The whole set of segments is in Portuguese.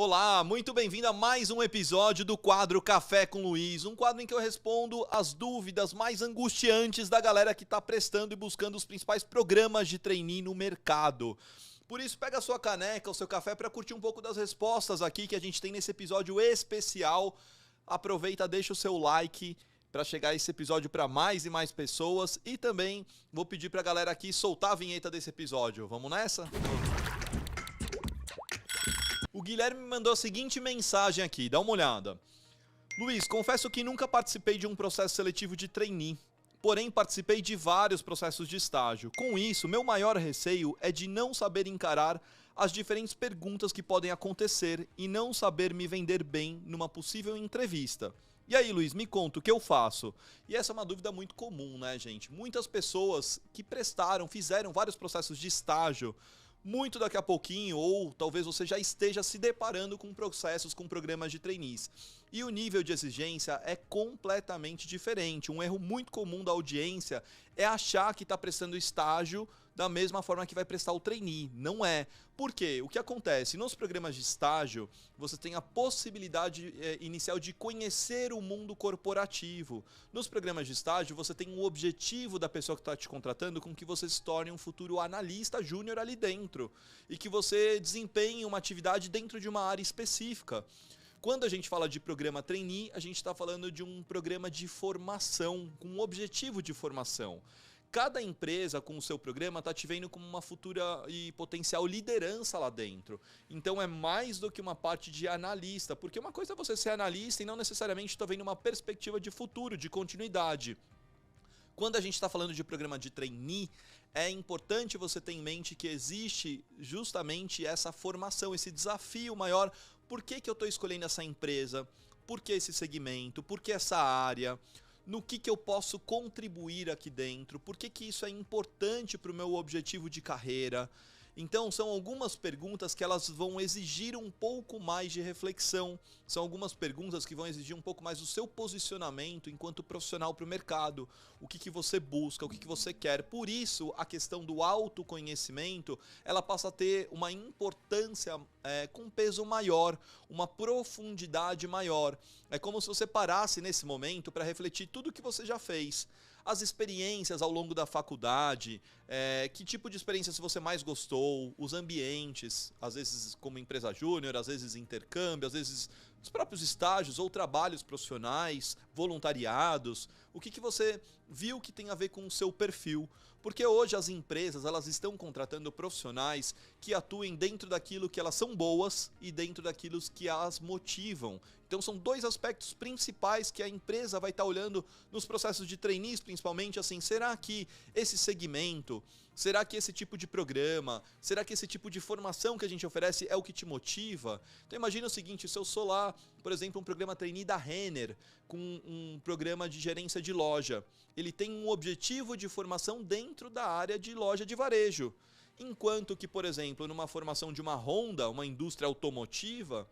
Olá, muito bem-vindo a mais um episódio do quadro Café com Luiz, um quadro em que eu respondo as dúvidas mais angustiantes da galera que está prestando e buscando os principais programas de trainee no mercado. Por isso, pega a sua caneca, o seu café para curtir um pouco das respostas aqui que a gente tem nesse episódio especial. Aproveita, deixa o seu like para chegar esse episódio para mais e mais pessoas e também vou pedir para a galera aqui soltar a vinheta desse episódio. Vamos nessa? O Guilherme me mandou a seguinte mensagem aqui, dá uma olhada. Luiz, confesso que nunca participei de um processo seletivo de trainee, porém participei de vários processos de estágio. Com isso, meu maior receio é de não saber encarar as diferentes perguntas que podem acontecer e não saber me vender bem numa possível entrevista. E aí, Luiz, me conta o que eu faço? E essa é uma dúvida muito comum, né, gente? Muitas pessoas que fizeram vários processos de estágio, muito daqui a pouquinho, ou talvez você já esteja se deparando com processos, com programas de trainees. E o nível de exigência é completamente diferente. Um erro muito comum da audiência é achar que está prestando estágio da mesma forma que vai prestar o trainee. Não é. Por quê? O que acontece? Nos programas de estágio, você tem a possibilidade inicial de conhecer o mundo corporativo. Nos programas de estágio, você tem um objetivo da pessoa que está te contratando com que você se torne um futuro analista júnior ali dentro e que você desempenhe uma atividade dentro de uma área específica. Quando a gente fala de programa trainee, a gente está falando de um programa de formação, com um objetivo de formação. Cada empresa com o seu programa está te vendo como uma futura e potencial liderança lá dentro. Então é mais do que uma parte de analista, porque uma coisa é você ser analista e não necessariamente está vendo uma perspectiva de futuro, de continuidade. Quando a gente está falando de programa de trainee, é importante você ter em mente que existe justamente essa formação, esse desafio maior. Por que eu estou escolhendo essa empresa? Por que esse segmento? Por que essa área? No que eu posso contribuir aqui dentro? Por que isso é importante para o meu objetivo de carreira? Então, são algumas perguntas que elas vão exigir um pouco mais de reflexão. São algumas perguntas que vão exigir um pouco mais do seu posicionamento enquanto profissional para o mercado. O que você busca, o que você quer. Por isso, a questão do autoconhecimento, ela passa a ter uma importância com peso maior, uma profundidade maior. É como se você parasse nesse momento para refletir tudo o que você já fez. As experiências ao longo da faculdade, que tipo de experiência você mais gostou, os ambientes, às vezes como empresa júnior, às vezes intercâmbio, às vezes os próprios estágios ou trabalhos profissionais, voluntariados, o que você viu que tem a ver com o seu perfil. Porque hoje as empresas elas estão contratando profissionais que atuem dentro daquilo que elas são boas e dentro daquilo que as motivam. Então são dois aspectos principais que a empresa vai estar olhando nos processos de trainees, principalmente assim, será que esse segmento, será que esse tipo de programa, será que esse tipo de formação que a gente oferece é o que te motiva? Então imagina o seguinte, se eu sou lá, por exemplo, um programa trainee da Renner, com um programa de gerência de loja, ele tem um objetivo de formação dentro da área de loja de varejo. Enquanto que, por exemplo, numa formação de uma Honda, uma indústria automotiva,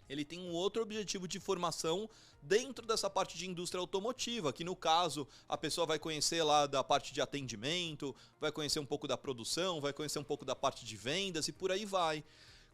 ele tem um outro objetivo de formação dentro dessa parte de indústria automotiva, que no caso a pessoa vai conhecer lá da parte de atendimento, vai conhecer um pouco da produção, vai conhecer um pouco da parte de vendas e por aí vai.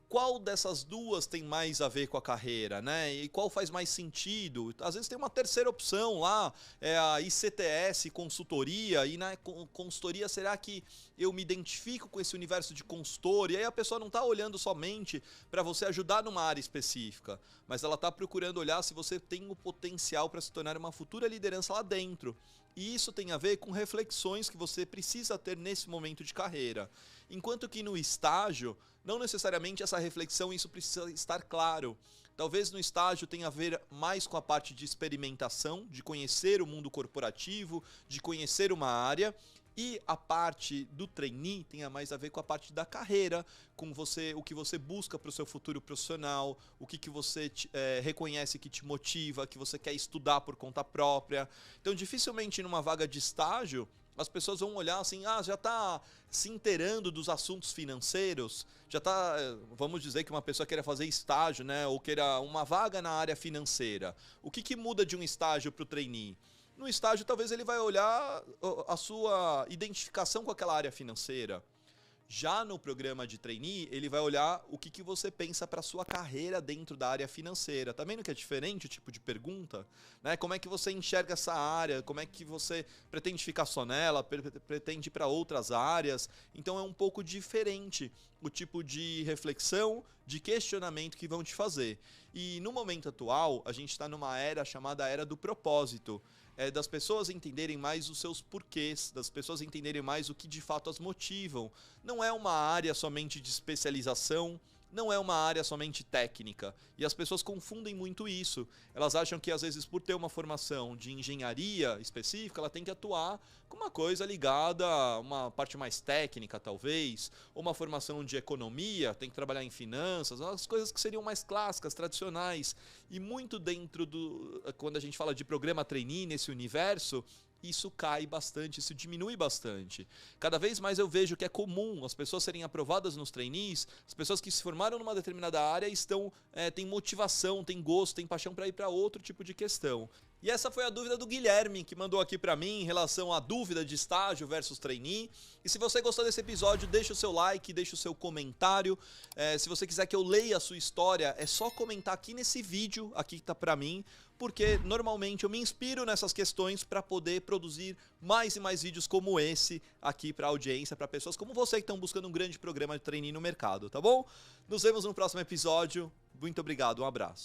Qual dessas duas tem mais a ver com a carreira, né? E qual faz mais sentido? Às vezes tem uma terceira opção lá, é a ICTS, consultoria, e na consultoria será que eu me identifico com esse universo de consultor? E aí a pessoa não está olhando somente para você ajudar numa área específica, mas ela está procurando olhar se você tem o potencial para se tornar uma futura liderança lá dentro. E isso tem a ver com reflexões que você precisa ter nesse momento de carreira. Enquanto que no estágio, não necessariamente essa reflexão, isso precisa estar claro. Talvez no estágio tenha a ver mais com a parte de experimentação, de conhecer o mundo corporativo, de conhecer uma área. E a parte do trainee tenha mais a ver com a parte da carreira, com você, o que você busca para o seu futuro profissional, o que você reconhece que te motiva, que você quer estudar por conta própria. Então, dificilmente numa vaga de estágio, as pessoas vão olhar assim, já está se inteirando dos assuntos financeiros, já está, vamos dizer que uma pessoa queira fazer estágio, né, ou queira uma vaga na área financeira. O que muda de um estágio para o trainee? No estágio, talvez ele vai olhar a sua identificação com aquela área financeira. Já no programa de trainee, ele vai olhar o que você pensa para sua carreira dentro da área financeira. Tá vendo que é diferente o tipo de pergunta? Né? Como é que você enxerga essa área? Como é que você pretende ficar só nela? Pretende ir para outras áreas? Então é um pouco diferente o tipo de reflexão, de questionamento que vão te fazer. E no momento atual, a gente está numa era chamada era do propósito. Das pessoas entenderem mais os seus porquês, das pessoas entenderem mais o que de fato as motivam. Não é uma área somente de especialização, não é uma área somente técnica. E as pessoas confundem muito isso. Elas acham que às vezes por ter uma formação de engenharia específica, ela tem que atuar com uma coisa ligada a uma parte mais técnica talvez, ou uma formação de economia, tem que trabalhar em finanças, as coisas que seriam mais clássicas, tradicionais. E muito dentro do... quando a gente fala de programa trainee nesse universo, isso cai bastante, isso diminui bastante. Cada vez mais eu vejo que é comum as pessoas serem aprovadas nos trainees, as pessoas que se formaram numa determinada área têm motivação, têm gosto, têm paixão para ir para outro tipo de questão. E essa foi a dúvida do Guilherme, que mandou aqui para mim em relação à dúvida de estágio versus trainee. E se você gostou desse episódio, deixa o seu like, deixa o seu comentário. Se você quiser que eu leia a sua história, é só comentar aqui nesse vídeo, aqui que tá para mim, porque normalmente eu me inspiro nessas questões para poder produzir mais e mais vídeos como esse aqui para audiência, para pessoas como você que estão buscando um grande programa de trainee no mercado, tá bom? Nos vemos no próximo episódio. Muito obrigado, um abraço.